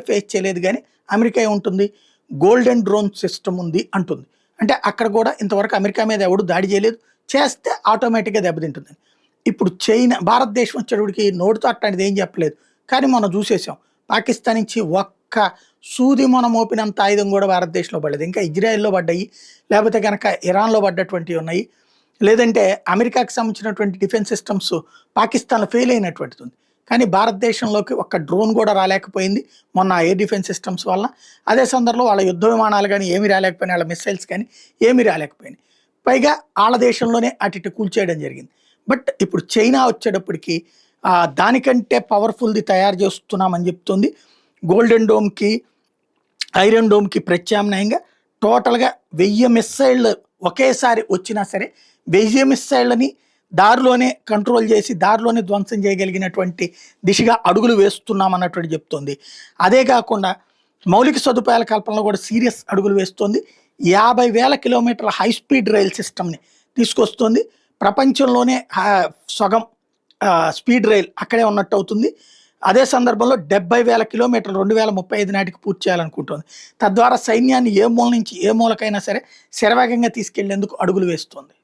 Face చేయలేదు కానీ America ఏముంటుంది, గోల్డెన్ డ్రోన్ సిస్టమ్ ఉంది అంటుంది. అంటే అక్కడ కూడా ఇంతవరకు అమెరికా మీద ఎవడు దాడి చేయలేదు, చేస్తే ఆటోమేటిక్గా దెబ్బతింటుంది. ఇప్పుడు చైనా భారతదేశం వచ్చేటప్పటికి నోటితో అట్లాంటిది ఏం చెప్పలేదు, కానీ మనం చూసేసాం పాకిస్తాన్ నుంచి ఒక్క సూది మొన మోపినంత ఆయుధం కూడా భారతదేశంలో పడలేదు. ఇంకా ఇజ్రాయెల్లో పడ్డాయి, లేకపోతే కనుక ఇరాన్లో పడ్డటువంటివి ఉన్నాయి, లేదంటే అమెరికాకి సంబంధించినటువంటి డిఫెన్స్ సిస్టమ్స్ పాకిస్తాన్లో ఫెయిల్ అయినటువంటిది ఉంది. కానీ భారతదేశంలోకి ఒక్క డ్రోన్ కూడా రాలేకపోయింది మొన్న ఎయిర్ డిఫెన్స్ సిస్టమ్స్ వల్ల. అదే సందర్భంలో వాళ్ళ యుద్ధ విమానాలు కానీ ఏమీ రాలేకపోయినాయి, వాళ్ళ మిసైల్స్ కానీ ఏమీ రాలేకపోయినాయి. పైగా వాళ్ళ దేశంలోనే అటు ఇటు కూల్చేయడం జరిగింది. బట్ ఇప్పుడు చైనా వచ్చేటప్పటికి దానికంటే పవర్ఫుల్ది తయారు చేస్తున్నామని చెప్తుంది. గోల్డెన్ డోమ్కి, ఐరన్ డోమ్కి ప్రత్యామ్నాయంగా టోటల్గా 1000 మిస్సైళ్ళు ఒకేసారి వచ్చినా సరే 1000 మిస్సైళ్ళని దారిలోనే కంట్రోల్ చేసి దారిలోనే ధ్వంసం చేయగలిగినటువంటి దిశగా అడుగులు వేస్తున్నాం అన్నటువంటి చెప్తోంది. అదే కాకుండా మౌలిక సదుపాయాల కల్పనలో కూడా సీరియస్ అడుగులు వేస్తోంది. 50,000 కిలోమీటర్ల హై స్పీడ్ రైల్ సిస్టమ్ని తీసుకొస్తుంది. ప్రపంచంలోనే సగం స్పీడ్ రైల్ అక్కడే ఉన్నట్టు అవుతుంది. అదే సందర్భంలో 70,000 కిలోమీటర్లు 2035 నాటికి పూర్తి చేయాలనుకుంటుంది. తద్వారా సైన్యాన్ని ఏ మూల నుంచి ఏ మూలకైనా సరే శరవేగంగా తీసుకెళ్లేందుకు అడుగులు వేస్తుంది.